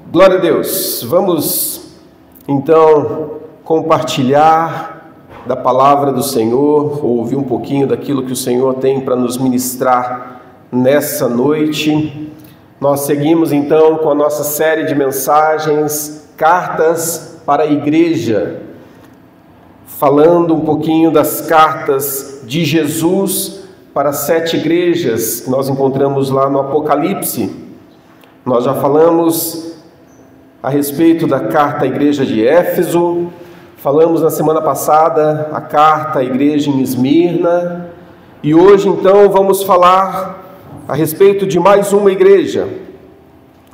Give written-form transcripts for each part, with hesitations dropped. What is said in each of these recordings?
Glória a Deus. Vamos então compartilhar da palavra do Senhor, ouvir um pouquinho daquilo que o Senhor tem para nos ministrar nessa noite. Nós seguimos então com a nossa série de mensagens, Cartas para a Igreja, falando um pouquinho das cartas de Jesus para as 7 igrejas que nós encontramos lá no Apocalipse. Nós já falamos a respeito da carta à igreja de Éfeso, falamos na semana passada a carta à igreja em Esmirna, e hoje então vamos falar a respeito de mais uma igreja,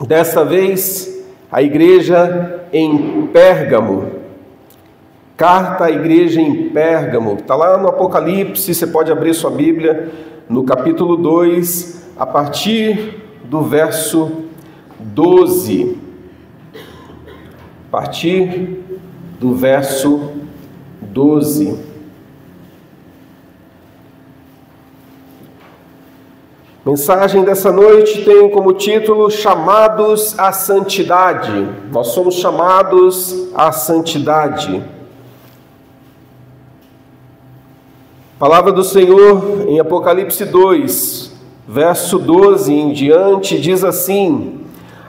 desta vez a igreja em Pérgamo. Carta à igreja em Pérgamo, está lá no Apocalipse, você pode abrir sua Bíblia no capítulo 2, a partir do verso 12. A partir do verso 12. Mensagem dessa noite tem como título Chamados à Santidade. Nós somos chamados à santidade. Palavra do Senhor em Apocalipse 2, verso 12 em diante, diz assim: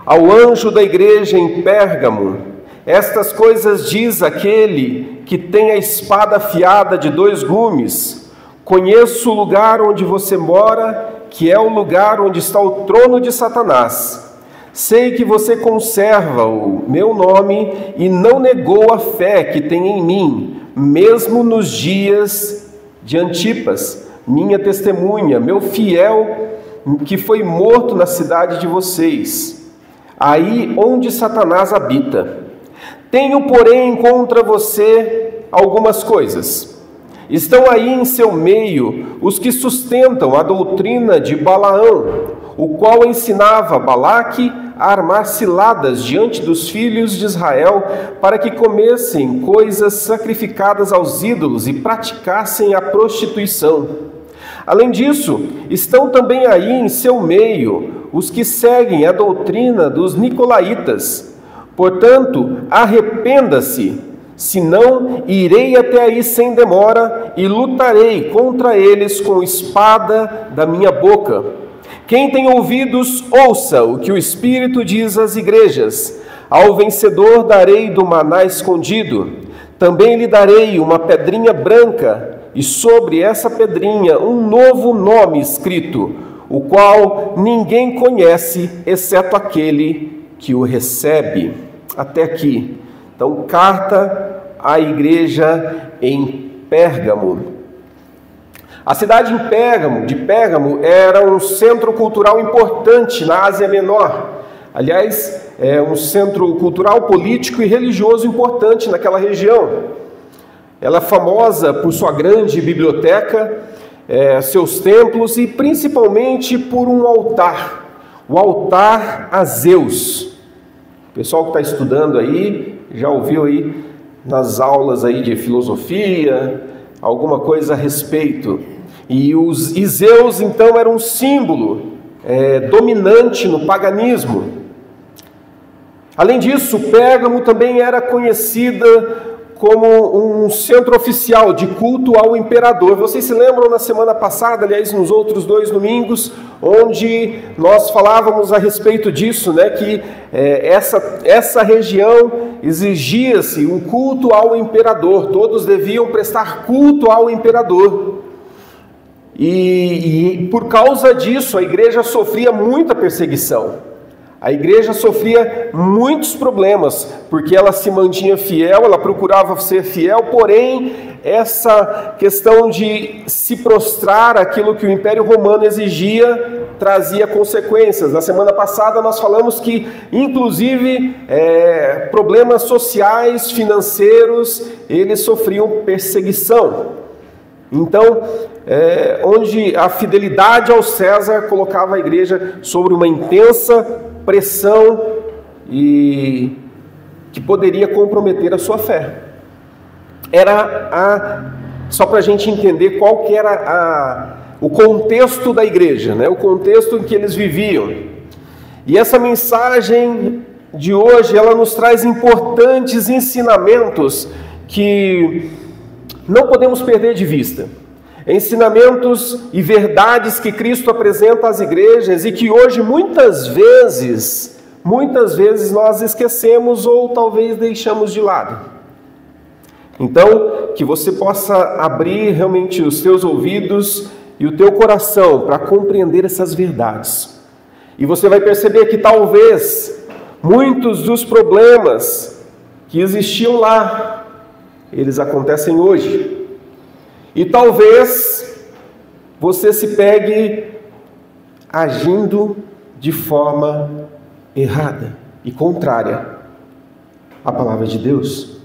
Ao anjo da igreja em Pérgamo, estas coisas diz aquele que tem a espada afiada de 2 gumes: Conheço o lugar onde você mora, que é o lugar onde está o trono de Satanás. Sei que você conserva o meu nome e não negou a fé que tem em mim, mesmo nos dias de Antipas, minha testemunha, meu fiel, que foi morto na cidade de vocês, aí onde Satanás habita. Tenho, porém, contra você algumas coisas. Estão aí em seu meio os que sustentam a doutrina de Balaão, o qual ensinava Balaque a armar ciladas diante dos filhos de Israel para que comessem coisas sacrificadas aos ídolos e praticassem a prostituição. Além disso, estão também aí em seu meio os que seguem a doutrina dos nicolaítas. Portanto, arrependa-se, senão irei até aí sem demora e lutarei contra eles com espada da minha boca. Quem tem ouvidos, ouça o que o Espírito diz às igrejas. Ao vencedor darei do maná escondido. Também lhe darei uma pedrinha branca, e sobre essa pedrinha um novo nome escrito, o qual ninguém conhece, exceto aquele que o recebe. Até aqui. Então, carta à igreja em Pérgamo. A cidade de Pérgamo era um centro cultural importante na Ásia Menor. Aliás, é um centro cultural, político e religioso importante naquela região. Ela é famosa por sua grande biblioteca, seus templos e principalmente por um altar, o altar a Zeus. O pessoal que está estudando aí, já ouviu aí nas aulas aí de filosofia, alguma coisa a respeito. E Zeus, então, era um símbolo dominante no paganismo. Além disso, Pérgamo também era conhecida como um centro oficial de culto ao imperador. Vocês se lembram na semana passada, aliás, nos outros 2 domingos, onde nós falávamos a respeito disso, né? Que essa região exigia-se um culto ao imperador, todos deviam prestar culto ao imperador. E por causa disso, a igreja sofria muita perseguição. A igreja sofria muitos problemas, porque ela se mantinha fiel, ela procurava ser fiel, porém, essa questão de se prostrar àquilo que o Império Romano exigia, trazia consequências. Na semana passada nós falamos que, inclusive, problemas sociais, financeiros, eles sofriam perseguição. Então, onde a fidelidade ao César colocava a igreja sobre uma intensa pressão e que poderia comprometer a sua fé. Só para a gente entender qual que era o contexto da igreja, né? O contexto em que eles viviam. E essa mensagem de hoje, ela nos traz importantes ensinamentos que não podemos perder de vista. Ensinamentos e verdades que Cristo apresenta às igrejas e que hoje muitas vezes nós esquecemos ou talvez deixamos de lado. Então, que você possa abrir realmente os teus ouvidos e o teu coração para compreender essas verdades. E você vai perceber que talvez muitos dos problemas que existiam lá, eles acontecem hoje. E talvez você se pegue agindo de forma errada e contrária à palavra de Deus.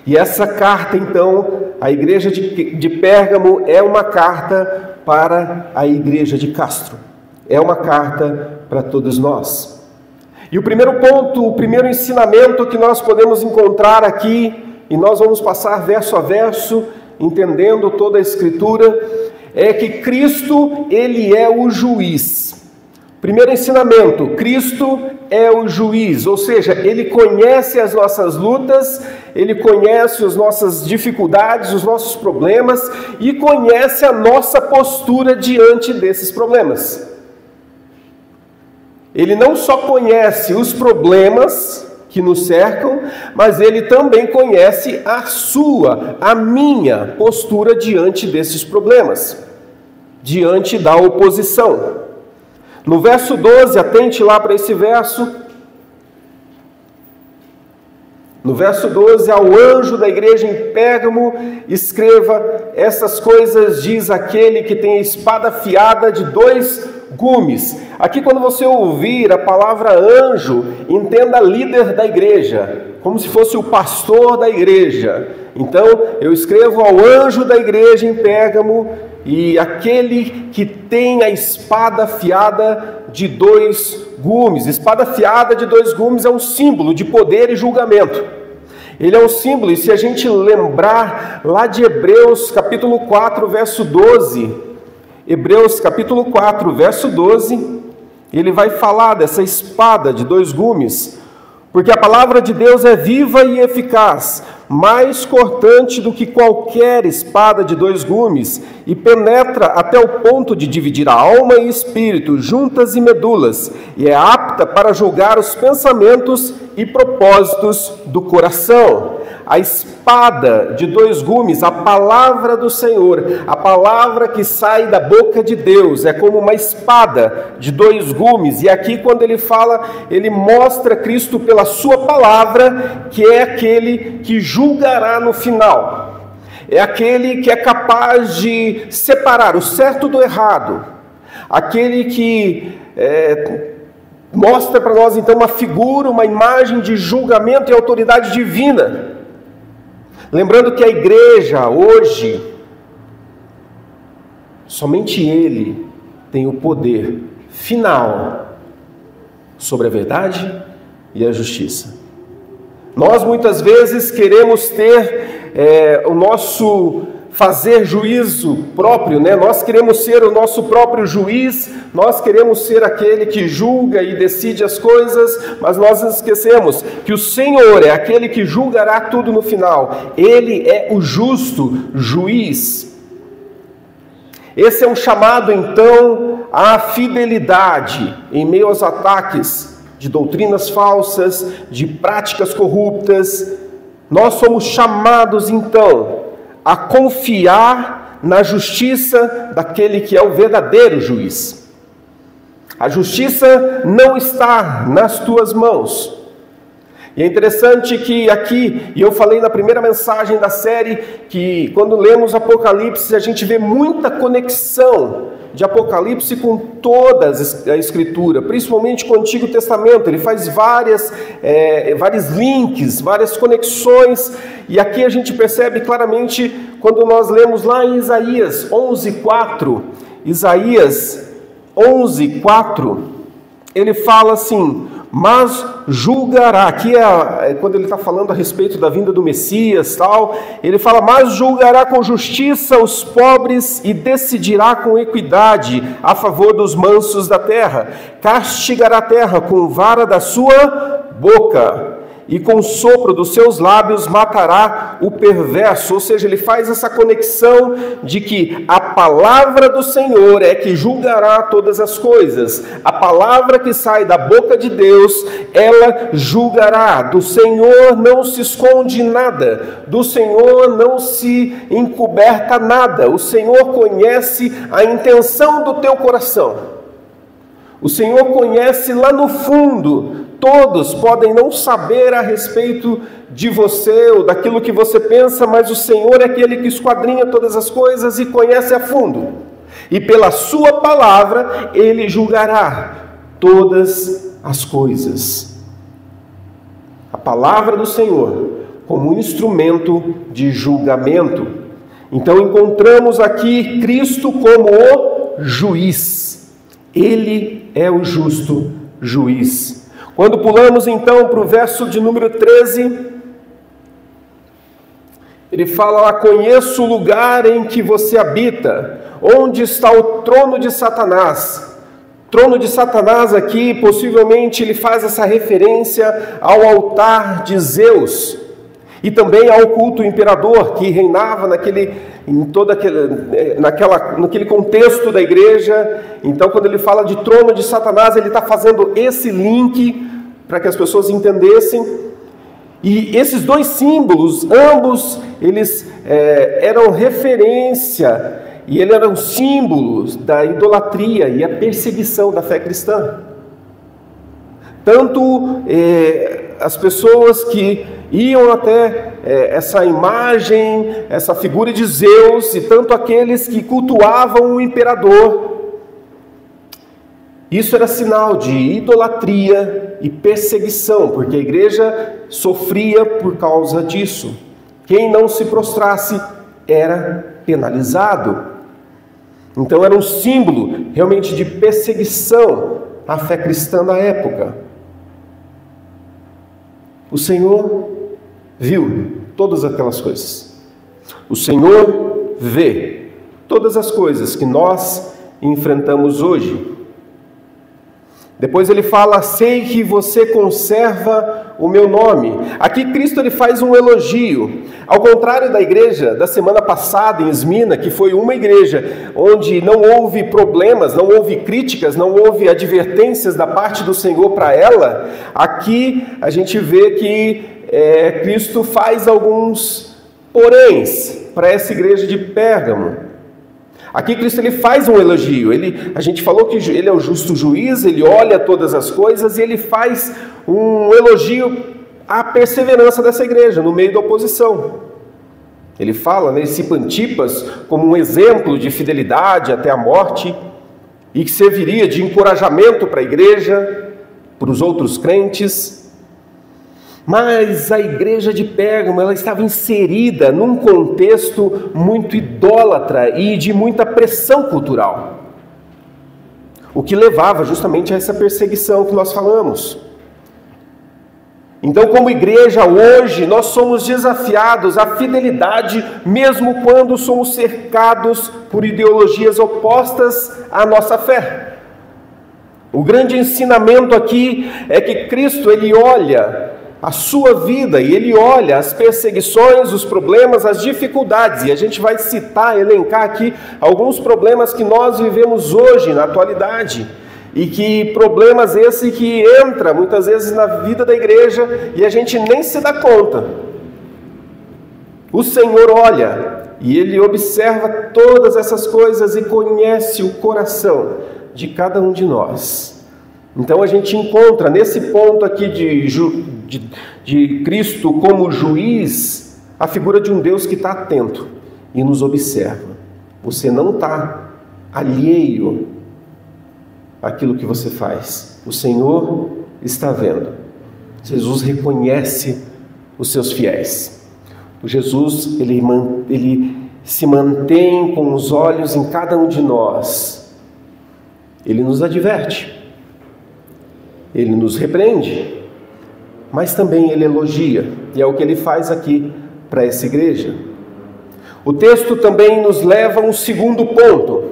E essa carta, então, a igreja de Pérgamo é uma carta para a igreja de Castro. É uma carta para todos nós. E o primeiro ponto, o primeiro ensinamento que nós podemos encontrar aqui, e nós vamos passar verso a verso, entendendo toda a Escritura, é que Cristo, Ele é o juiz. Primeiro ensinamento, Cristo é o juiz, ou seja, Ele conhece as nossas lutas, Ele conhece as nossas dificuldades, os nossos problemas e conhece a nossa postura diante desses problemas. Ele não só conhece os problemas que nos cercam, mas Ele também conhece a minha postura diante desses problemas, diante da oposição. No verso 12, atente lá para esse verso. No verso 12, ao anjo da igreja em Pérgamo, escreva: essas coisas diz aquele que tem a espada afiada de 2 gumes. Aqui, quando você ouvir a palavra anjo, entenda líder da igreja, como se fosse o pastor da igreja. Então, eu escrevo ao anjo da igreja em Pérgamo, e aquele que tem a espada afiada de 2 gumes. Espada afiada de 2 gumes é um símbolo de poder e julgamento. Ele é um símbolo, e se a gente lembrar lá de Hebreus capítulo 4, verso 12, Hebreus capítulo 4, verso 12, ele vai falar dessa espada de 2 gumes, porque a palavra de Deus é viva e eficaz, mais cortante do que qualquer espada de 2 gumes, e penetra até o ponto de dividir a alma e espírito, juntas e medulas, e é apta para julgar os pensamentos e propósitos do coração. A espada de 2 gumes, a palavra do Senhor, a palavra que sai da boca de Deus, é como uma espada de 2 gumes. E aqui, quando ele fala, ele mostra Cristo pela sua palavra, que é aquele que julgará no final. É aquele que é capaz de separar o certo do errado. Aquele que mostra para nós, então, uma figura, uma imagem de julgamento e autoridade divina. Lembrando que a igreja hoje, somente Ele tem o poder final sobre a verdade e a justiça. Nós muitas vezes queremos ter o nosso fazer juízo próprio, né? Nós queremos ser o nosso próprio juiz, nós queremos ser aquele que julga e decide as coisas, mas nós esquecemos que o Senhor é aquele que julgará tudo no final. Ele é o justo juiz. Esse é um chamado, então, à fidelidade em meio aos ataques de doutrinas falsas, de práticas corruptas. Nós somos chamados, então, a confiar na justiça daquele que é o verdadeiro juiz. A justiça não está nas tuas mãos. E é interessante que aqui, e eu falei na primeira mensagem da série, que quando lemos Apocalipse, a gente vê muita conexão de Apocalipse com toda a Escritura, principalmente com o Antigo Testamento. Ele faz vários links, várias conexões, e aqui a gente percebe claramente quando nós lemos lá em Isaías 11:4, Isaías 11:4, ele fala assim: mas julgará. Aqui é quando ele está falando a respeito da vinda do Messias, tal, ele fala, mas julgará com justiça os pobres e decidirá com equidade a favor dos mansos da terra. Castigará a terra com vara da sua boca, e com o sopro dos seus lábios matará o perverso. Ou seja, ele faz essa conexão de que a palavra do Senhor é que julgará todas as coisas. A palavra que sai da boca de Deus, ela julgará. Do Senhor não se esconde nada, do Senhor não se encoberta nada. O Senhor conhece a intenção do teu coração. O Senhor conhece lá no fundo. Todos podem não saber a respeito de você ou daquilo que você pensa, mas o Senhor é aquele que esquadrinha todas as coisas e conhece a fundo. E pela sua palavra, Ele julgará todas as coisas. A palavra do Senhor como um instrumento de julgamento. Então encontramos aqui Cristo como o juiz. Ele é o justo juiz. Quando pulamos então para o verso de número 13, ele fala: conheço o lugar em que você habita, onde está o trono de Satanás. Trono de Satanás aqui, possivelmente ele faz essa referência ao altar de Zeus e também ao culto imperador que reinava naquele contexto da igreja. Então, quando ele fala de trono de Satanás, ele está fazendo esse link para que as pessoas entendessem. E esses dois símbolos, ambos, eles eram referência, e eles eram símbolos da idolatria e a perseguição da fé cristã. Tanto as pessoas que iam até essa imagem, essa figura de Zeus, e tanto aqueles que cultuavam o imperador. Isso era sinal de idolatria e perseguição, porque a igreja sofria por causa disso. Quem não se prostrasse era penalizado. Então era um símbolo realmente de perseguição à fé cristã na época. O Senhor viu todas aquelas coisas. O Senhor vê todas as coisas que nós enfrentamos hoje. Depois ele fala: sei que você conserva o meu nome. Aqui Cristo ele faz um elogio. Ao contrário da igreja da semana passada em Esmina, que foi uma igreja onde não houve problemas, não houve críticas, não houve advertências da parte do Senhor para ela, aqui a gente vê que Cristo faz alguns poréns para essa igreja de Pérgamo. Aqui Cristo ele faz um elogio. A gente falou que ele é o justo juiz, ele olha todas as coisas e ele faz um elogio à perseverança dessa igreja no meio da oposição. Ele fala, ele cita Antipas como um exemplo de fidelidade até a morte e que serviria de encorajamento para a igreja, para os outros crentes. Mas a igreja de Pérgamo, ela estava inserida num contexto muito idólatra e de muita pressão cultural, o que levava justamente a essa perseguição que nós falamos. Então, como igreja hoje, nós somos desafiados à fidelidade, mesmo quando somos cercados por ideologias opostas à nossa fé. O grande ensinamento aqui é que Cristo, ele olha a sua vida e ele olha as perseguições, os problemas, as dificuldades, e a gente vai citar, elencar aqui alguns problemas que nós vivemos hoje na atualidade, e que problemas esse que entra muitas vezes na vida da igreja e a gente nem se dá conta. O Senhor olha e ele observa todas essas coisas e conhece o coração de cada um de nós. Então a gente encontra nesse ponto aqui de Cristo como juiz, a figura de um Deus que está atento e nos observa. Você não está alheio àquilo que você faz. O Senhor está vendo. Jesus reconhece os seus fiéis. O Jesus, ele se mantém com os olhos em cada um de nós. Ele nos adverte. ele nos repreende, mas também ele elogia, e é o que ele faz aqui para essa igreja. O texto também nos leva a um segundo ponto,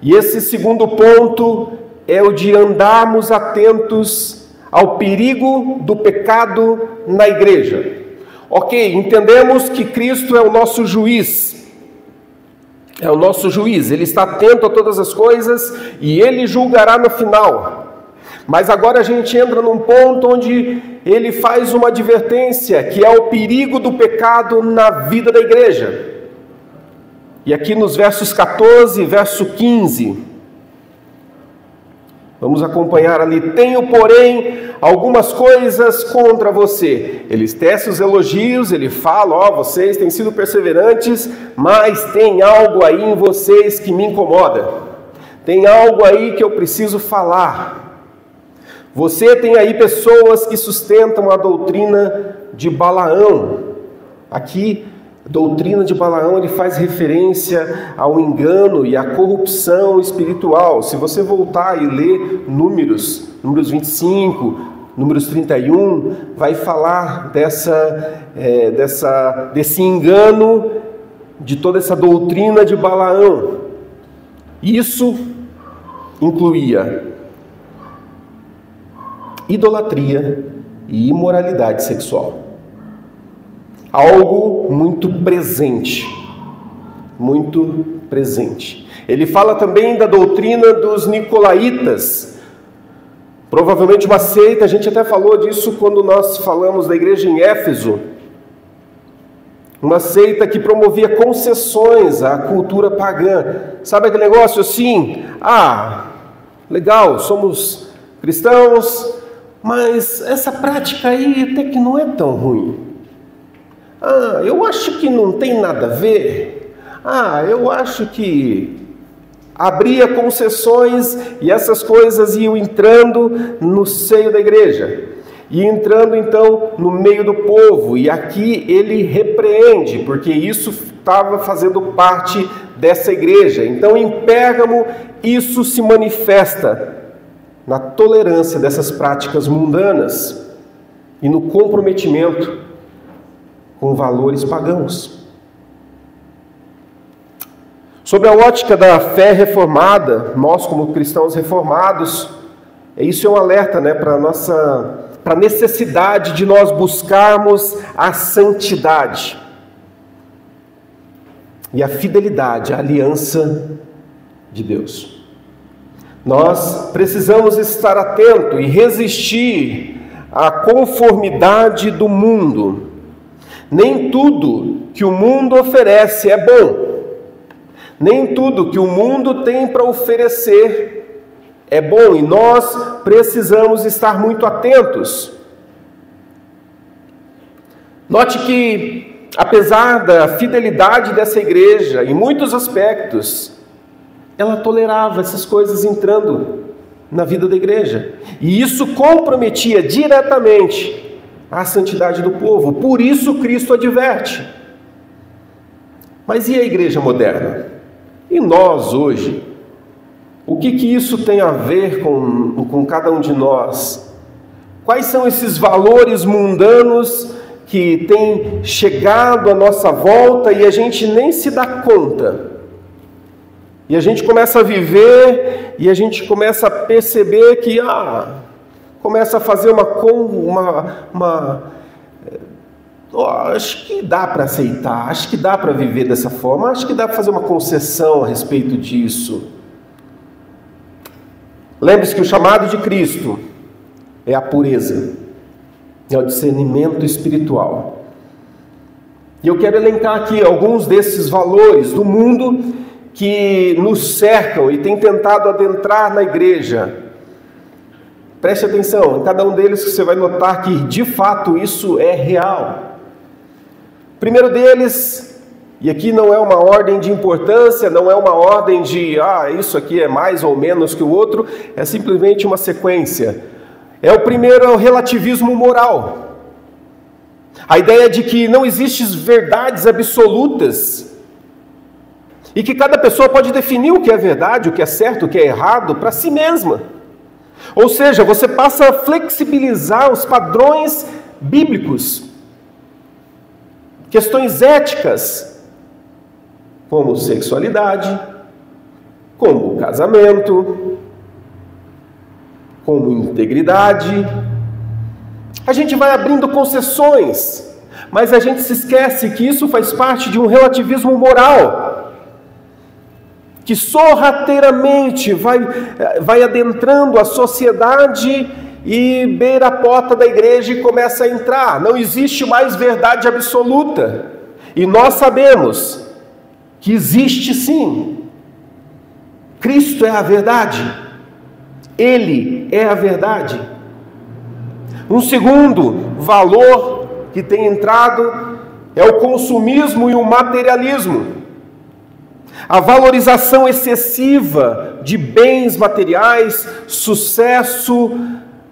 e esse segundo ponto é o de andarmos atentos ao perigo do pecado na igreja. Ok, entendemos que Cristo é o nosso juiz, ele está atento a todas as coisas e ele julgará no final. Mas agora a gente entra num ponto onde ele faz uma advertência, que é o perigo do pecado na vida da igreja. E aqui nos versos 14 e verso 15, vamos acompanhar ali. Tenho, porém, algumas coisas contra você. Ele tece os elogios, ele fala, vocês têm sido perseverantes, mas tem algo aí em vocês que me incomoda. Tem algo aí que eu preciso falar. Você tem aí pessoas que sustentam a doutrina de Balaão. Aqui, a doutrina de Balaão, ele faz referência ao engano e à corrupção espiritual. Se você voltar e ler Números 25, Números 31, vai falar desse engano, de toda essa doutrina de Balaão. Isso incluía idolatria e imoralidade sexual. Algo muito presente. Ele fala também da doutrina dos nicolaítas, provavelmente uma seita. A gente até falou disso quando nós falamos da igreja em Éfeso, uma seita que promovia concessões à cultura pagã. Sabe aquele negócio assim? Legal, somos cristãos, mas essa prática aí até que não é tão ruim. Eu acho que não tem nada a ver. Eu acho que abria concessões e essas coisas iam entrando no seio da igreja. E entrando então no meio do povo. E aqui ele repreende, porque isso estava fazendo parte dessa igreja. Então em Pérgamo isso se manifesta na tolerância dessas práticas mundanas e no comprometimento com valores pagãos. Sob a ótica da fé reformada, nós como cristãos reformados, isso é um alerta, para a necessidade de nós buscarmos a santidade e a fidelidade, a aliança de Deus. Nós precisamos estar atento e resistir à conformidade do mundo. Nem tudo que o mundo oferece é bom. Nem tudo que o mundo tem para oferecer é bom. E nós precisamos estar muito atentos. Note que, apesar da fidelidade dessa igreja, em muitos aspectos, ela tolerava essas coisas entrando na vida da igreja. E isso comprometia diretamente a santidade do povo. Por isso Cristo adverte. Mas e a igreja moderna? E nós hoje? O que isso tem a ver com cada um de nós? Quais são esses valores mundanos que têm chegado à nossa volta e a gente nem se dá conta? E a gente começa a viver e a gente começa a perceber que começa a fazer acho que dá para aceitar, acho que dá para viver dessa forma, acho que dá para fazer uma concessão a respeito disso. Lembre-se que o chamado de Cristo é a pureza, é o discernimento espiritual. E eu quero elencar aqui alguns desses valores do mundo que nos cercam e têm tentado adentrar na igreja. Preste atenção, em cada um deles você vai notar que de fato isso é real. Primeiro deles, e aqui não é uma ordem de importância, não é uma ordem de isso aqui é mais ou menos que o outro, é simplesmente uma sequência. O primeiro é o relativismo moral. A ideia de que não existem verdades absolutas e que cada pessoa pode definir o que é verdade, o que é certo, o que é errado para si mesma. Ou seja, você passa a flexibilizar os padrões bíblicos, questões éticas, como sexualidade, como casamento, como integridade. A gente vai abrindo concessões, mas a gente se esquece que isso faz parte de um relativismo moral, que sorrateiramente vai adentrando a sociedade e beira a porta da igreja e começa a entrar. Não existe mais verdade absoluta. E nós sabemos que existe sim. Cristo é a verdade. Ele é a verdade. Um segundo valor que tem entrado é o consumismo e o materialismo. A valorização excessiva de bens materiais, sucesso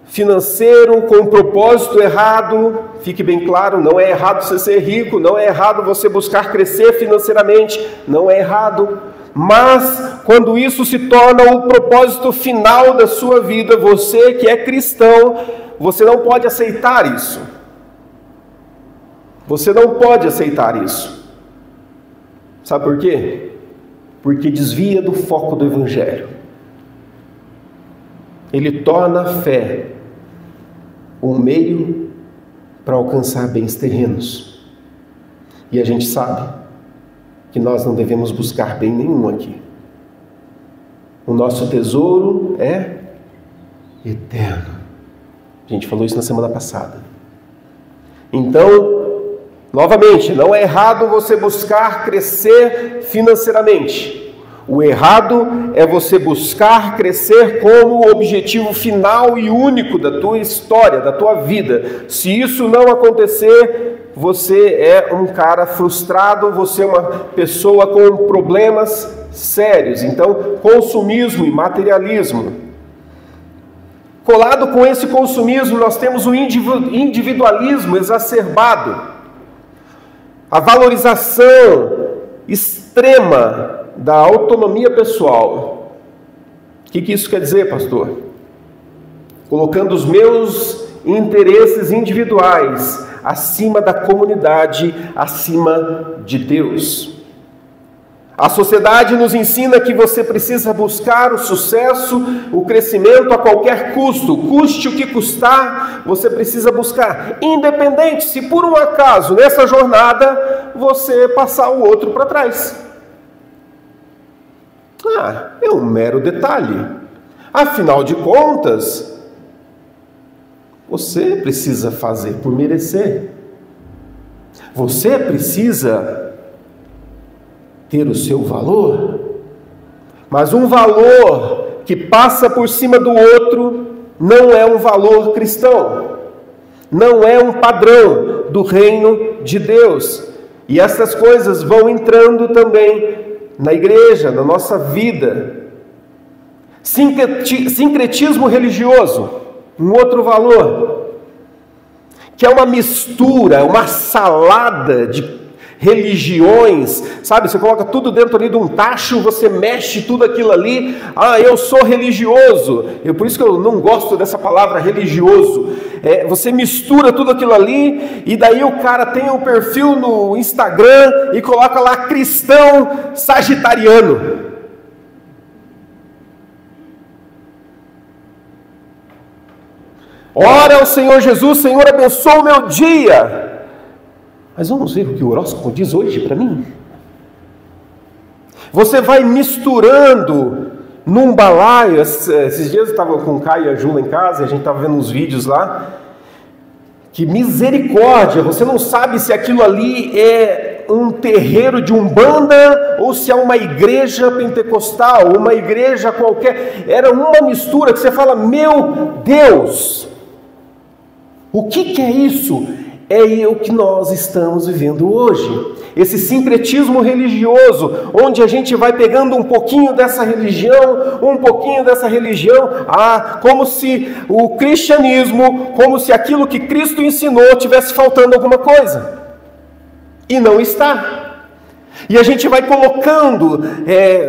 financeiro com um propósito errado. Fique bem claro, não é errado você ser rico, não é errado você buscar crescer financeiramente, não é errado. Mas quando isso se torna o propósito final da sua vida, você que é cristão, você não pode aceitar isso. Você não pode aceitar isso. Sabe por quê? Porque desvia do foco do Evangelho. Ele torna a fé um meio para alcançar bens terrenos. E a gente sabe que nós não devemos buscar bem nenhum aqui. O nosso tesouro é eterno. A gente falou isso na semana passada. Então, novamente, não é errado você buscar crescer financeiramente. O errado é você buscar crescer como objetivo final e único da tua história, da tua vida. Se isso não acontecer, você é um cara frustrado, você é uma pessoa com problemas sérios. Então, consumismo e materialismo. Colado com esse consumismo, nós temos o individualismo exacerbado. A valorização extrema da autonomia pessoal. O que isso quer dizer, pastor? Colocando os meus interesses individuais acima da comunidade, acima de Deus. A sociedade nos ensina que você precisa buscar o sucesso, o crescimento a qualquer custo. Custe o que custar, você precisa buscar. Independente se por um acaso nessa jornada você passar o outro para trás. É um mero detalhe. Afinal de contas, você precisa fazer por merecer. Você precisa ter o seu valor. Mas um valor que passa por cima do outro não é um valor cristão. Não é um padrão do reino de Deus. E essas coisas vão entrando também na igreja, na nossa vida. Sincretismo religioso, um outro valor, que é uma mistura, uma salada de religiões, sabe? Você coloca tudo dentro ali de um tacho, você mexe tudo aquilo ali. Eu sou religioso. Por isso que eu não gosto dessa palavra religioso. Você mistura tudo aquilo ali, e daí o cara tem um perfil no Instagram e coloca lá cristão sagitariano. Ora ao Senhor Jesus, Senhor, abençoa o meu dia. Mas vamos ver o que o horóscopo diz hoje para mim? Você vai misturando num balaio. Esses dias eu estava com o Caio e a Jula em casa, e a gente estava vendo uns vídeos lá. Que misericórdia! Você não sabe se aquilo ali é um terreiro de umbanda ou se é uma igreja pentecostal, uma igreja qualquer. Era uma mistura que você fala, meu Deus! O que é isso? É o que nós estamos vivendo hoje. Esse sincretismo religioso, onde a gente vai pegando um pouquinho dessa religião, como se o cristianismo, como se aquilo que Cristo ensinou tivesse faltando alguma coisa. E não está. E a gente vai colocando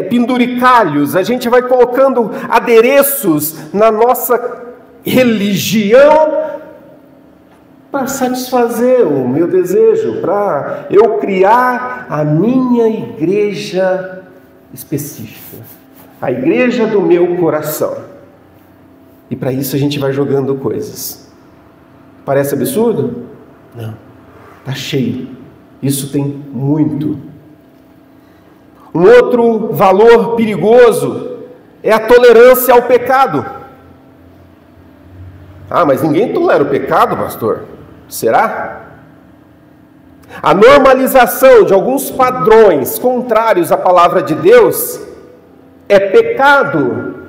penduricalhos, a gente vai colocando adereços na nossa religião para satisfazer o meu desejo, para eu criar a minha igreja específica, a igreja do meu coração. E para isso a gente vai jogando coisas. Parece absurdo? Não. Está cheio. Isso tem muito. Um outro valor perigoso é a tolerância ao pecado. Ah, mas ninguém tolera o pecado, pastor. Será? A normalização de alguns padrões contrários à palavra de Deus é pecado.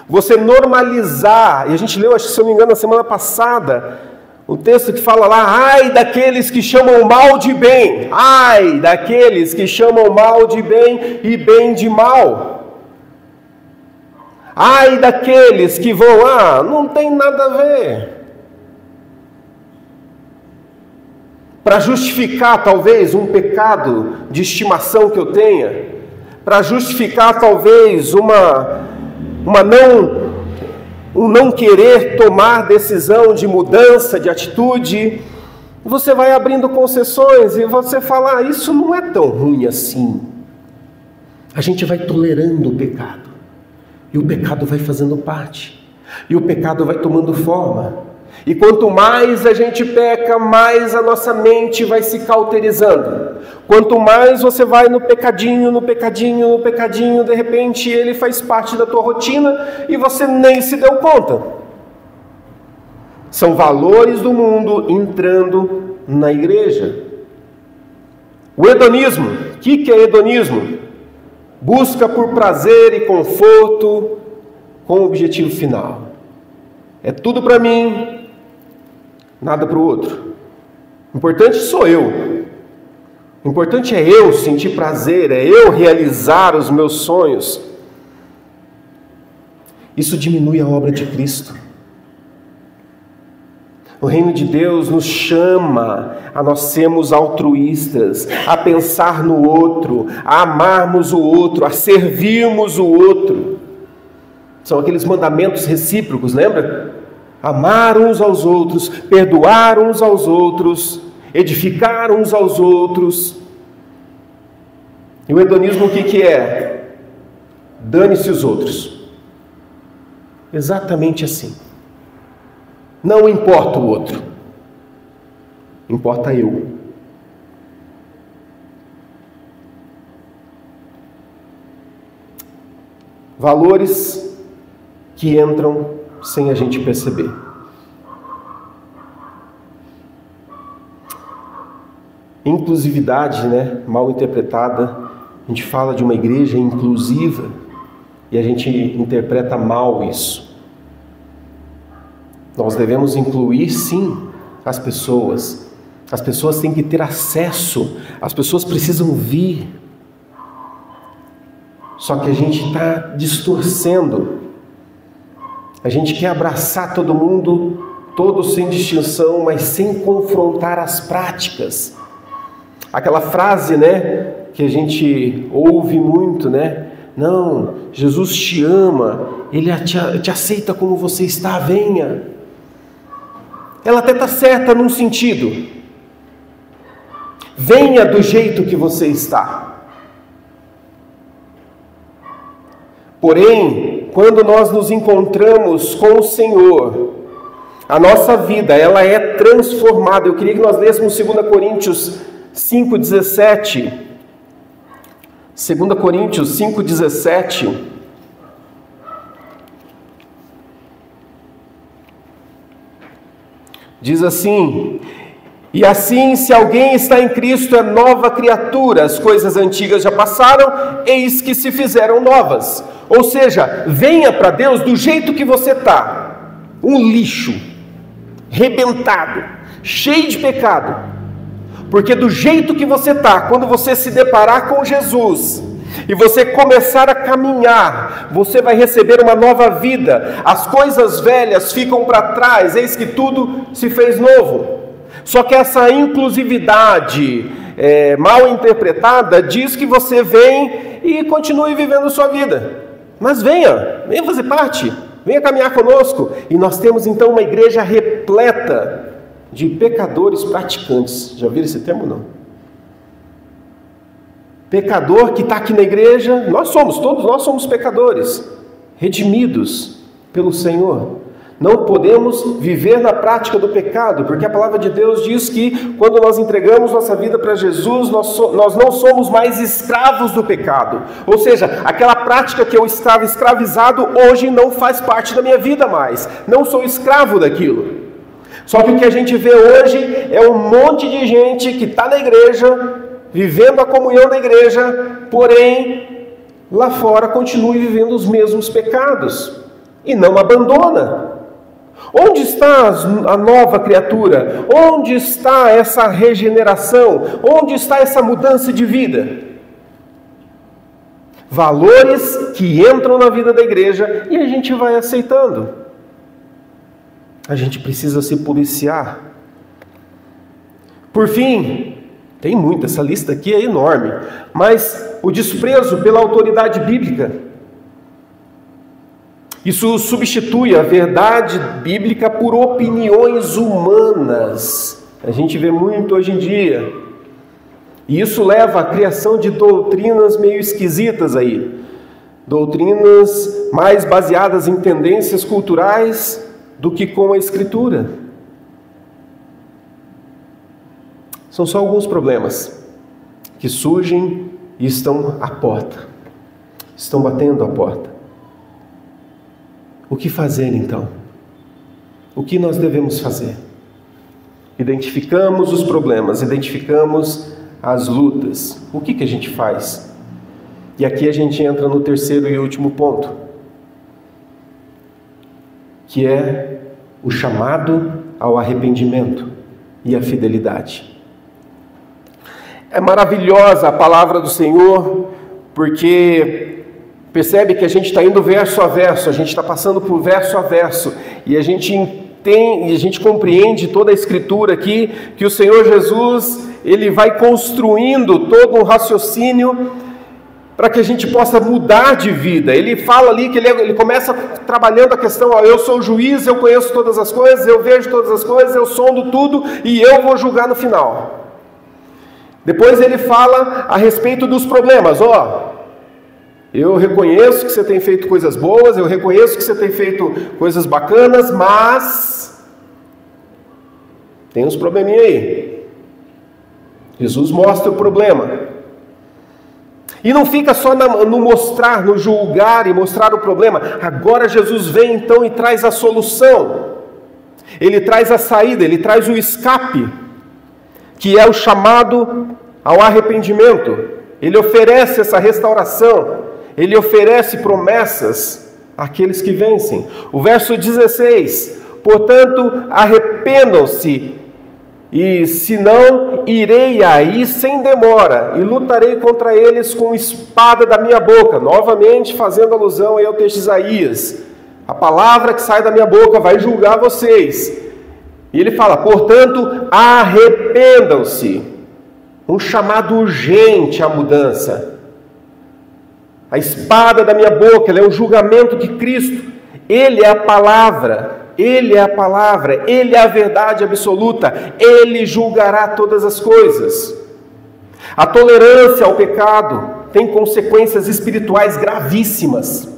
Você normalizar, e a gente leu, acho que se eu não me engano, na semana passada, o texto que fala lá, ai daqueles que chamam mal de bem, ai daqueles que chamam mal de bem e bem de mal. Ai daqueles que vão, não tem nada a ver. Para justificar talvez um pecado de estimação que eu tenha, para justificar talvez um não querer tomar decisão de mudança de atitude, você vai abrindo concessões e você fala, isso não é tão ruim assim. A gente vai tolerando o pecado, e o pecado vai fazendo parte, e o pecado vai tomando forma. E quanto mais a gente peca, mais a nossa mente vai se cauterizando. Quanto mais você vai no pecadinho, de repente ele faz parte da tua rotina e você nem se deu conta. São valores do mundo entrando na igreja. O hedonismo. O que é hedonismo? Busca por prazer e conforto com o objetivo final. É tudo para mim, nada para o outro. O importante sou eu. O importante é eu sentir prazer, é eu realizar os meus sonhos. Isso diminui a obra de Cristo. O reino de Deus nos chama a nós sermos altruístas, a pensar no outro, a amarmos o outro, a servirmos o outro. São aqueles mandamentos recíprocos, lembra? Amar uns aos outros, perdoar uns aos outros, edificar uns aos outros. E o hedonismo o que é? Dane-se os outros. Exatamente assim. Não importa o outro, importa eu. Valores que entram sem a gente perceber. Inclusividade, mal interpretada. A gente fala de uma igreja inclusiva e a gente interpreta mal isso. Nós devemos incluir, sim, as pessoas. As pessoas têm que ter acesso, as pessoas precisam vir. Só que a gente está distorcendo. A gente quer abraçar todo mundo, todos sem distinção, mas sem confrontar as práticas. Aquela frase, que a gente ouve muito, Não, Jesus te ama, Ele te aceita como você está, venha. Ela até está certa num sentido. Venha do jeito que você está. Porém, quando nós nos encontramos com o Senhor, a nossa vida, ela é transformada. Eu queria que nós lêssemos 2 Coríntios 5,17. 2 Coríntios 5,17. Diz assim: e assim, se alguém está em Cristo, é nova criatura, as coisas antigas já passaram, eis que se fizeram novas. Ou seja, venha para Deus do jeito que você está, um lixo, rebentado, cheio de pecado, porque do jeito que você está, quando você se deparar com Jesus, e você começar a caminhar, você vai receber uma nova vida, as coisas velhas ficam para trás, eis que tudo se fez novo. Só que essa inclusividade, mal interpretada, diz que você vem e continue vivendo sua vida. Mas venha fazer parte, venha caminhar conosco. E nós temos então uma igreja repleta de pecadores praticantes. Já viram esse termo, não? Pecador que está aqui na igreja, todos nós somos pecadores, redimidos pelo Senhor. Não podemos viver na prática do pecado, porque a palavra de Deus diz que quando nós entregamos nossa vida para Jesus, nós não somos mais escravos do pecado. Ou seja, aquela prática que eu estava escravizado, hoje não faz parte da minha vida mais. Não sou escravo daquilo. Só que o que a gente vê hoje é um monte de gente que está na igreja, vivendo a comunhão da igreja, porém, lá fora continua vivendo os mesmos pecados e não abandona. Onde está a nova criatura? Onde está essa regeneração? Onde está essa mudança de vida? Valores que entram na vida da igreja e a gente vai aceitando. A gente precisa se policiar. Por fim, tem muito, essa lista aqui é enorme, mas o desprezo pela autoridade bíblica. Isso substitui a verdade bíblica por opiniões humanas. A gente vê muito hoje em dia. E isso leva à criação de doutrinas meio esquisitas aí. Doutrinas mais baseadas em tendências culturais do que com a Escritura. São só alguns problemas que surgem e estão à porta. Estão batendo à porta. O que fazer então? O que nós devemos fazer? Identificamos os problemas, identificamos as lutas. O que a gente faz? E aqui a gente entra no terceiro e último ponto, que é o chamado ao arrependimento e à fidelidade. É maravilhosa a palavra do Senhor, porque percebe que a gente está indo verso a verso, a gente está passando por verso a verso, e a gente entende, a gente compreende toda a Escritura aqui, que o Senhor Jesus, Ele vai construindo todo um raciocínio para que a gente possa mudar de vida. Ele fala ali que ele começa trabalhando a questão, eu sou o juiz, eu conheço todas as coisas, eu vejo todas as coisas, eu sondo tudo, e eu vou julgar no final. Depois ele fala a respeito dos problemas, eu reconheço que você tem feito coisas boas, eu reconheço que você tem feito coisas bacanas, mas tem uns probleminha aí. Jesus mostra o problema. E não fica só no mostrar, no julgar e mostrar o problema. Agora Jesus vem então e traz a solução. Ele traz a saída, ele traz o escape, que é o chamado ao arrependimento. Ele oferece essa restauração. Ele oferece promessas àqueles que vencem. O verso 16: portanto, arrependam-se, e se não, irei aí sem demora, e lutarei contra eles com espada da minha boca. Novamente fazendo alusão aí ao texto de Isaías. A palavra que sai da minha boca vai julgar vocês. E ele fala, portanto, arrependam-se. Um chamado urgente à mudança. A espada da minha boca, ela é o julgamento de Cristo. Ele é a palavra, Ele é a palavra, Ele é a verdade absoluta. Ele julgará todas as coisas. A tolerância ao pecado tem consequências espirituais gravíssimas.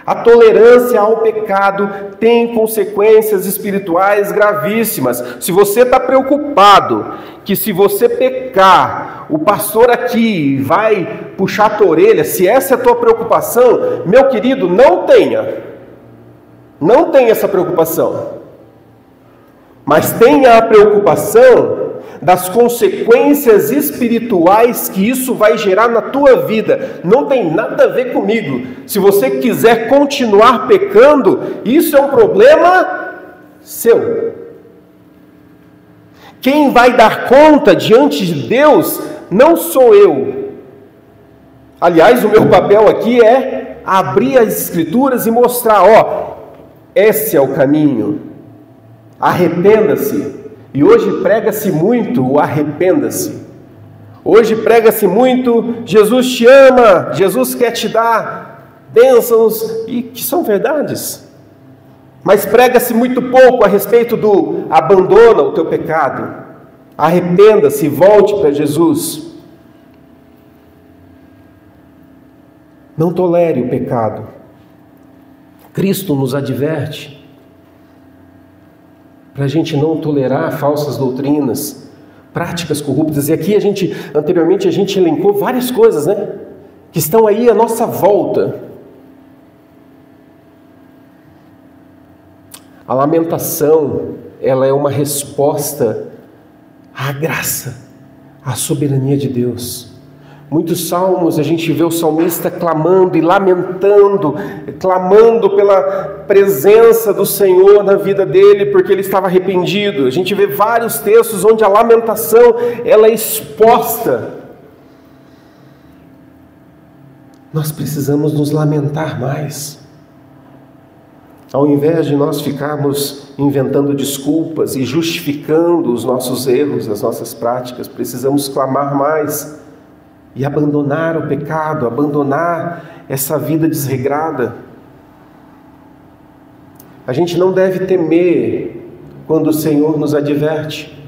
A tolerância ao pecado tem consequências espirituais gravíssimas. Se você está preocupado que se você pecar, o pastor aqui vai puxar a tua orelha, se essa é a tua preocupação, meu querido, não tenha essa preocupação. Mas tenha a preocupação das consequências espirituais que isso vai gerar na tua vida. Não tem nada a ver comigo. Se você quiser continuar pecando, isso é um problema seu. Quem vai dar conta diante de Deus não sou eu. Aliás, o meu papel aqui é abrir as Escrituras e mostrar, esse é o caminho. Arrependa-se. E hoje prega-se muito o arrependa-se. Hoje prega-se muito, Jesus te ama, Jesus quer te dar bênçãos, e que são verdades. Mas prega-se muito pouco a respeito do abandona o teu pecado, arrependa-se, volte para Jesus. Não tolere o pecado. Cristo nos adverte para a gente não tolerar falsas doutrinas, práticas corruptas. E aqui anteriormente a gente elencou várias coisas, né? Que estão aí à nossa volta. A lamentação, ela é uma resposta à graça, à soberania de Deus. Muitos salmos a gente vê o salmista clamando e lamentando, clamando pela presença do Senhor na vida dele, porque ele estava arrependido. A gente vê vários textos onde a lamentação ela é exposta. Nós precisamos nos lamentar mais. Ao invés de nós ficarmos inventando desculpas e justificando os nossos erros, as nossas práticas, precisamos clamar mais e abandonar o pecado, abandonar essa vida desregrada. A gente não deve temer quando o Senhor nos adverte.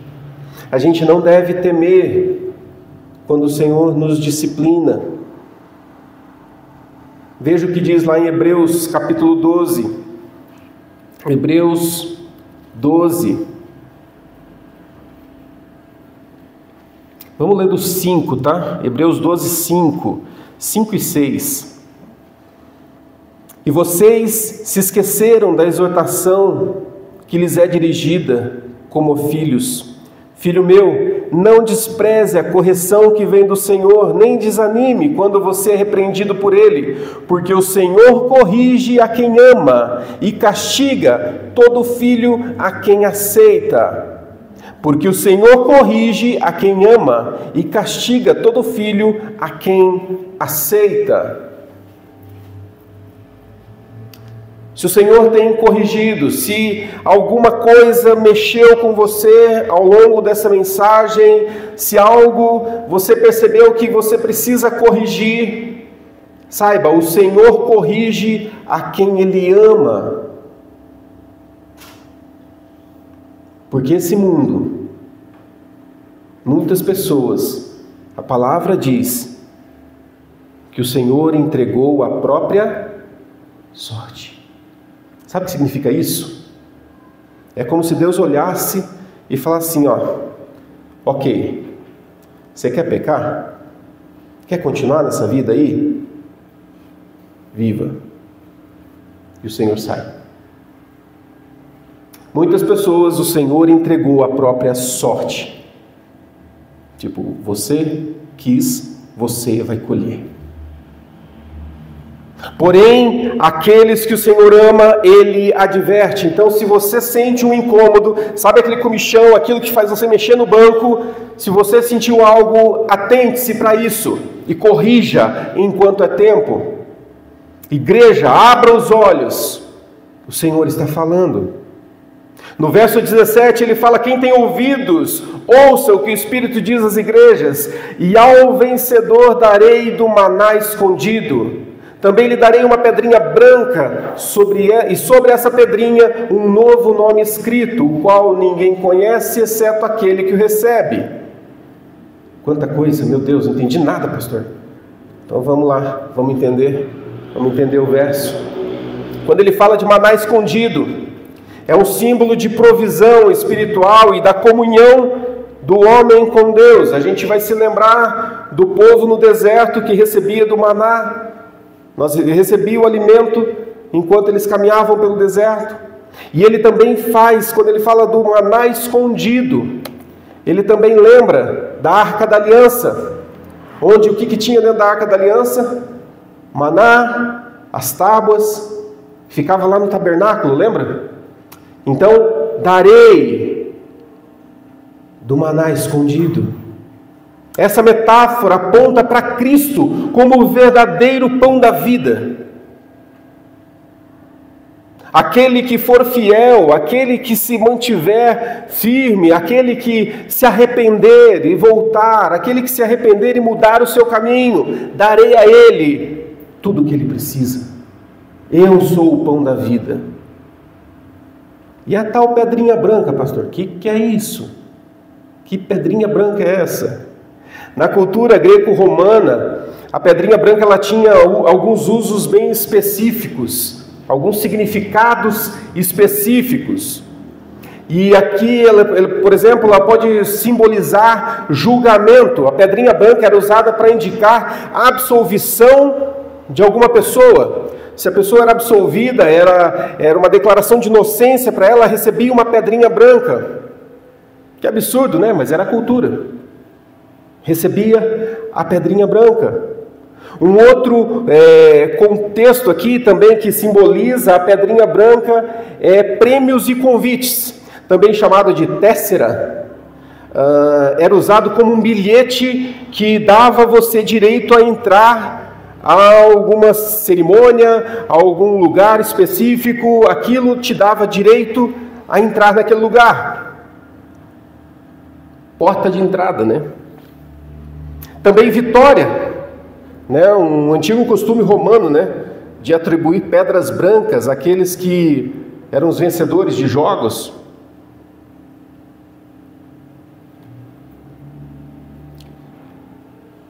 A gente não deve temer quando o Senhor nos disciplina. Veja o que diz lá em Hebreus capítulo 12. Hebreus 12. Vamos ler do 5, tá? Hebreus 12, 5 e 6. E vocês se esqueceram da exortação que lhes é dirigida como filhos. Filho meu, não despreze a correção que vem do Senhor, nem desanime quando você é repreendido por Ele, porque o Senhor corrige a quem ama e castiga todo filho a quem aceita. Porque o Senhor corrige a quem ama e castiga todo filho a quem aceita. Se o Senhor tem corrigido, se alguma coisa mexeu com você ao longo dessa mensagem, se algo você percebeu que você precisa corrigir, saiba, o Senhor corrige a quem Ele ama. Porque esse mundo, muitas pessoas, a palavra diz que o Senhor entregou a própria sorte. Sabe o que significa isso? É como se Deus olhasse e falasse assim, ok, você quer pecar? Quer continuar nessa vida aí? Viva. E o Senhor sai. Muitas pessoas o Senhor entregou a própria sorte. Tipo, você quis, você vai colher. Porém, aqueles que o Senhor ama, Ele adverte. Então, se você sente um incômodo, sabe aquele comichão, aquilo que faz você mexer no banco, se você sentiu algo, atente-se para isso e corrija enquanto é tempo. Igreja, abra os olhos. O Senhor está falando. No verso 17 ele fala, quem tem ouvidos, ouça o que o Espírito diz às igrejas, e ao vencedor darei do maná escondido. Também lhe darei uma pedrinha branca, e sobre essa pedrinha um novo nome escrito, o qual ninguém conhece, exceto aquele que o recebe. Quanta coisa, meu Deus, não entendi nada, pastor. Então vamos lá, vamos entender o verso. Quando ele fala de maná escondido, é um símbolo de provisão espiritual e da comunhão do homem com Deus. A gente vai se lembrar do povo no deserto que recebia do maná. Nós recebíamos o alimento enquanto eles caminhavam pelo deserto. E ele também faz, quando ele fala do maná escondido, ele também lembra da Arca da Aliança, onde o que tinha dentro da Arca da Aliança? Maná, as tábuas, ficava lá no tabernáculo, lembra? Então, darei do maná escondido. Essa metáfora aponta para Cristo como o verdadeiro pão da vida. Aquele que for fiel, aquele que se mantiver firme, aquele que se arrepender e voltar, aquele que se arrepender e mudar o seu caminho, darei a ele tudo o que ele precisa. Eu sou o pão da vida. E a tal pedrinha branca, pastor, que é isso? Que pedrinha branca é essa? Na cultura greco-romana, a pedrinha branca ela tinha alguns usos bem específicos, alguns significados específicos. E aqui, por exemplo, ela pode simbolizar julgamento. A pedrinha branca era usada para indicar a absolvição de alguma pessoa. Se a pessoa era absolvida, era uma declaração de inocência para ela, recebia uma pedrinha branca. Que absurdo, né? Mas era a cultura. Recebia a pedrinha branca. Um outro contexto aqui também que simboliza a pedrinha branca é prêmios e convites, também chamado de téssera. Era usado como um bilhete que dava a você direito a entrar a alguma cerimônia, a algum lugar específico, aquilo te dava direito a entrar naquele lugar. Porta de entrada, né? Também vitória, né? Um antigo costume romano, né? De atribuir pedras brancas àqueles que eram os vencedores de jogos.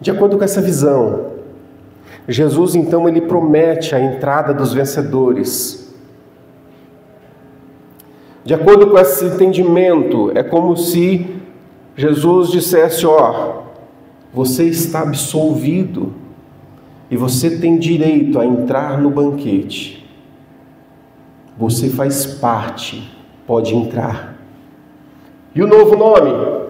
De acordo com essa visão, Jesus, então, ele promete a entrada dos vencedores. De acordo com esse entendimento, é como se Jesus dissesse, você está absolvido e você tem direito a entrar no banquete. Você faz parte, pode entrar. E o novo nome?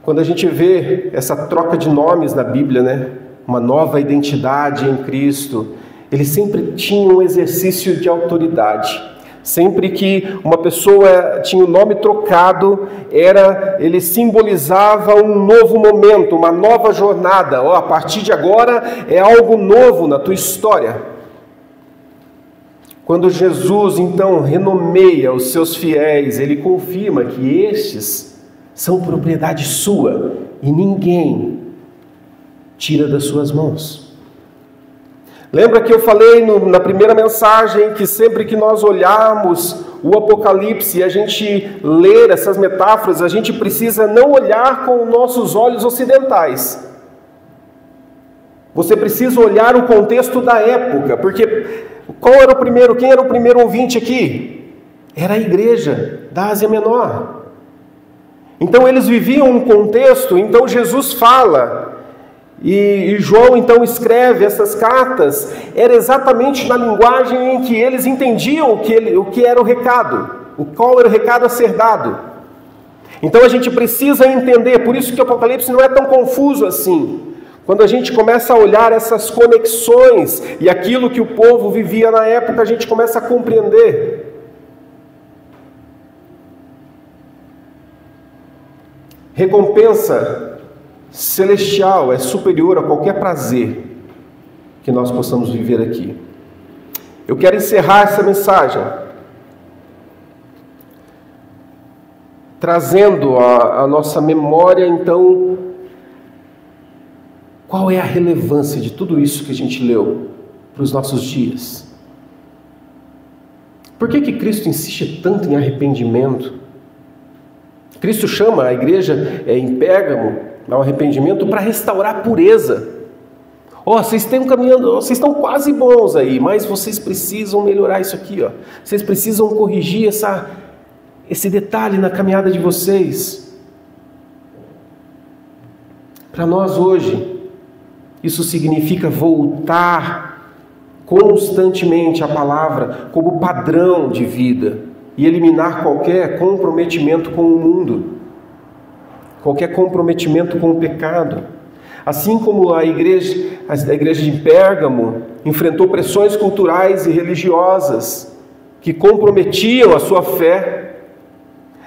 Quando a gente vê essa troca de nomes na Bíblia, né? Uma nova identidade em Cristo, ele sempre tinha um exercício de autoridade. Sempre que uma pessoa tinha o nome trocado, ele simbolizava um novo momento, uma nova jornada. A partir de agora é algo novo na tua história. Quando Jesus, então, renomeia os seus fiéis, ele confirma que estes são propriedade sua e ninguém tira das suas mãos. Lembra que eu falei na primeira mensagem que sempre que nós olharmos o Apocalipse e a gente ler essas metáforas, a gente precisa não olhar com nossos olhos ocidentais. Você precisa olhar o contexto da época, porque quem era o primeiro ouvinte aqui? Era a igreja da Ásia Menor. Então eles viviam um contexto, então Jesus fala, e João então escreve essas cartas, era exatamente na linguagem em que eles entendiam o que era o recado, qual era o recado a ser dado. Então a gente precisa entender, por isso que o Apocalipse não é tão confuso assim. Quando a gente começa a olhar essas conexões e aquilo que o povo vivia na época, a gente começa a compreender. Recompensa celestial é superior a qualquer prazer que nós possamos viver aqui. Eu quero encerrar essa mensagem trazendo à nossa memória, então, qual é a relevância de tudo isso que a gente leu para os nossos dias. Por que Cristo insiste tanto em arrependimento? Cristo chama a igreja em Pérgamo ao arrependimento para restaurar a pureza. Vocês estão caminhando, vocês estão quase bons aí, mas vocês precisam melhorar isso aqui. Vocês precisam corrigir esse detalhe na caminhada de vocês. Para nós hoje, isso significa voltar constantemente à palavra como padrão de vida e eliminar qualquer comprometimento com o mundo, qualquer comprometimento com o pecado. Assim como a igreja de Pérgamo enfrentou pressões culturais e religiosas que comprometiam a sua fé,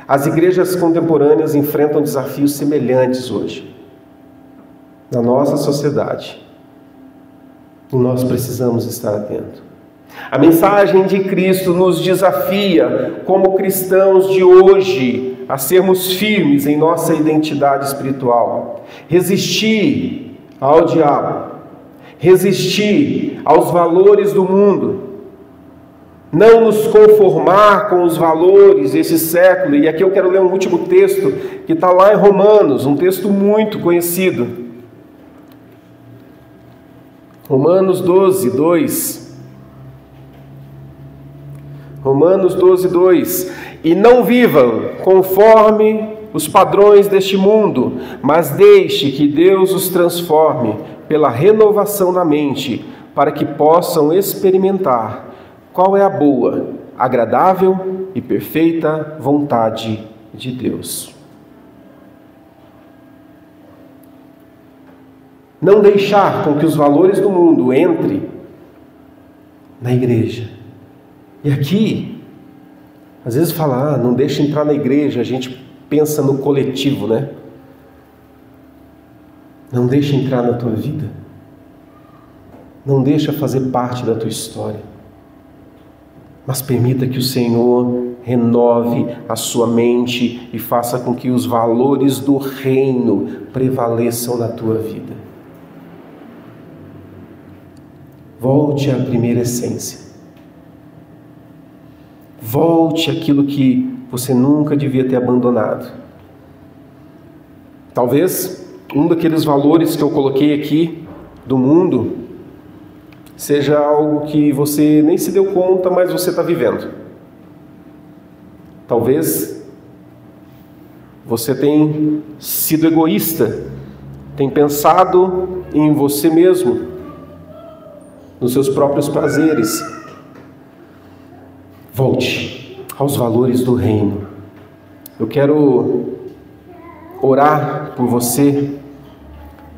as igrejas contemporâneas enfrentam desafios semelhantes hoje na nossa sociedade. E nós precisamos estar atentos. A mensagem de Cristo nos desafia, como cristãos de hoje, a sermos firmes em nossa identidade espiritual. Resistir ao diabo, resistir aos valores do mundo, não nos conformar com os valores desse século. E aqui eu quero ler um último texto que está lá em Romanos, um texto muito conhecido. Romanos 12, 2. Romanos 12, 2. E não vivam conforme os padrões deste mundo, mas deixe que Deus os transforme pela renovação da mente, para que possam experimentar qual é a boa, agradável e perfeita vontade de Deus. Não deixar com que os valores do mundo entrem na igreja. E aqui, às vezes fala, não deixa entrar na igreja, a gente pensa no coletivo, né? Não deixa entrar na tua vida. Não deixa fazer parte da tua história. Mas permita que o Senhor renove a sua mente e faça com que os valores do reino prevaleçam na tua vida. Volte à primeira essência. Volte àquilo que você nunca devia ter abandonado. Talvez um daqueles valores que eu coloquei aqui do mundo seja algo que você nem se deu conta, mas você está vivendo. Talvez você tenha sido egoísta, tenha pensado em você mesmo, nos seus próprios prazeres. Volte aos valores do reino. Eu quero orar por você,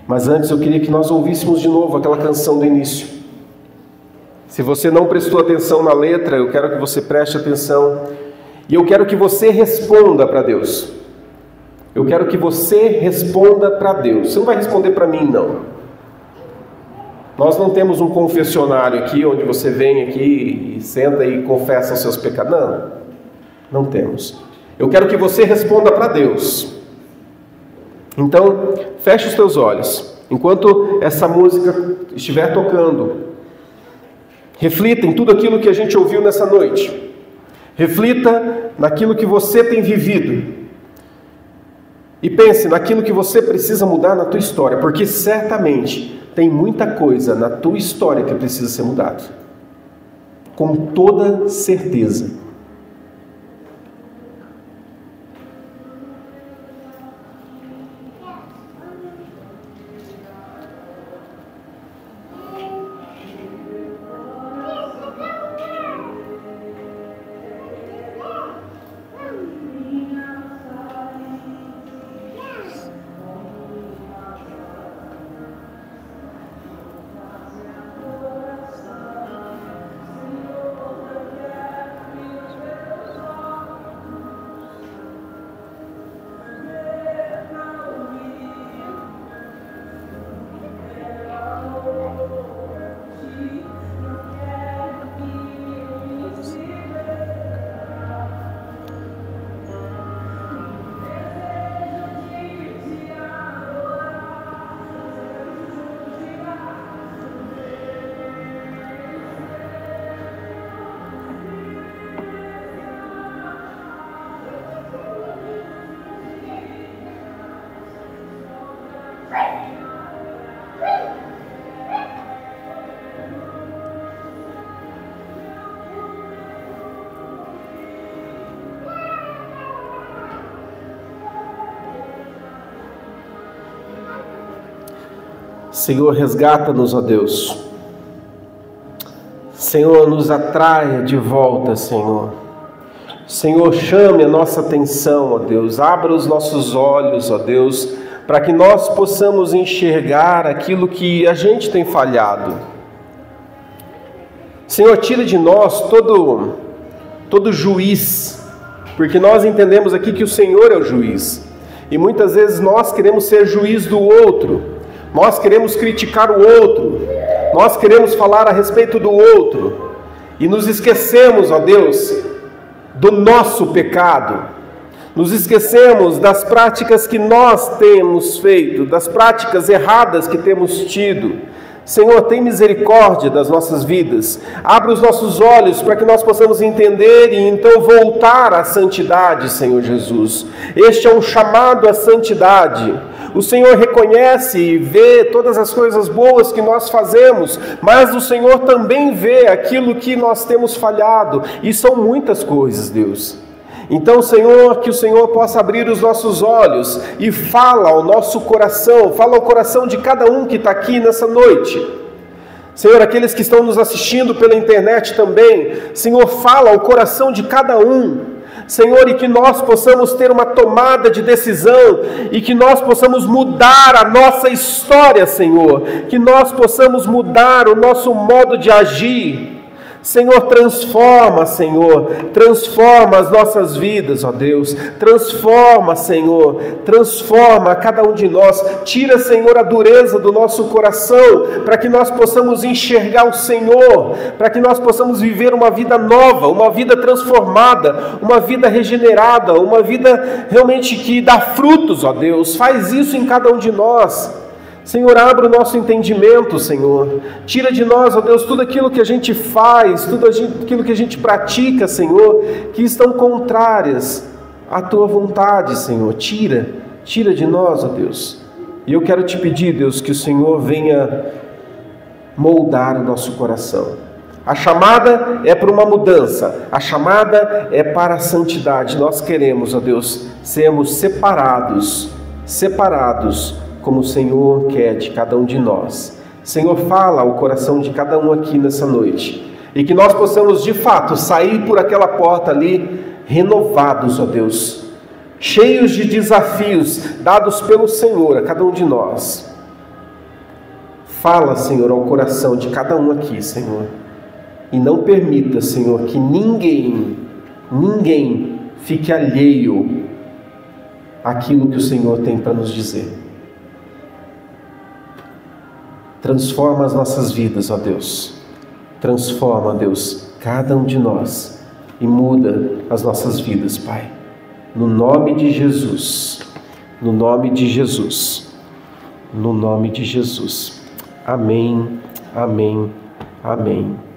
mas antes eu queria que nós ouvíssemos de novo aquela canção do início. Se você não prestou atenção na letra, eu quero que você preste atenção. E eu quero que você responda para Deus. Eu quero que você responda para Deus. Você não vai responder para mim, não. Nós não temos um confessionário aqui, onde você vem aqui e senta e confessa os seus pecados. Não, não temos. Eu quero que você responda para Deus. Então, feche os teus olhos. Enquanto essa música estiver tocando, reflita em tudo aquilo que a gente ouviu nessa noite. Reflita naquilo que você tem vivido. E pense naquilo que você precisa mudar na tua história, porque certamente tem muita coisa na tua história que precisa ser mudada. Com toda certeza. Senhor, resgata-nos, ó Deus. Senhor, nos atraia de volta, Senhor. Senhor, chame a nossa atenção, ó Deus. Abra os nossos olhos, ó Deus, para que nós possamos enxergar aquilo que a gente tem falhado. Senhor, tira de nós todo juiz, porque nós entendemos aqui que o Senhor é o juiz. E muitas vezes nós queremos ser juiz do outro. Nós queremos criticar o outro, nós queremos falar a respeito do outro, e nos esquecemos, ó Deus, do nosso pecado. Nos esquecemos das práticas que nós temos feito, das práticas erradas que temos tido. Senhor, tem misericórdia das nossas vidas. Abre os nossos olhos para que nós possamos entender e então voltar à santidade, Senhor Jesus. Este é um chamado à santidade. O Senhor reconhece e vê todas as coisas boas que nós fazemos, mas o Senhor também vê aquilo que nós temos falhado, e são muitas coisas, Deus. Então, Senhor, que o Senhor possa abrir os nossos olhos e fala ao nosso coração, fala ao coração de cada um que está aqui nessa noite. Senhor, aqueles que estão nos assistindo pela internet também, Senhor, fala ao coração de cada um. Senhor, e que nós possamos ter uma tomada de decisão, e que nós possamos mudar a nossa história, Senhor, que nós possamos mudar o nosso modo de agir. Senhor, transforma as nossas vidas, ó Deus, transforma, Senhor, transforma cada um de nós, tira, Senhor, a dureza do nosso coração, para que nós possamos enxergar o Senhor, para que nós possamos viver uma vida nova, uma vida transformada, uma vida regenerada, uma vida realmente que dá frutos, ó Deus, faz isso em cada um de nós. Senhor, abra o nosso entendimento, Senhor. Tira de nós, ó Deus, tudo aquilo que a gente faz, tudo aquilo que a gente pratica, Senhor, que estão contrárias à Tua vontade, Senhor. Tira de nós, ó Deus. E eu quero te pedir, Deus, que o Senhor venha moldar o nosso coração. A chamada é para uma mudança, a chamada é para a santidade. Nós queremos, ó Deus, sermos separados como o Senhor quer de cada um de nós. Senhor, fala ao coração de cada um aqui nessa noite, e que nós possamos de fato sair por aquela porta ali renovados, ó Deus, cheios de desafios dados pelo Senhor a cada um de nós. Fala, Senhor, ao coração de cada um aqui, Senhor, e não permita, Senhor, que ninguém fique alheio àquilo que o Senhor tem para nos dizer. Transforma as nossas vidas, ó Deus. Transforma, Deus, cada um de nós e muda as nossas vidas, Pai. No nome de Jesus. No nome de Jesus. No nome de Jesus. Amém, amém, amém.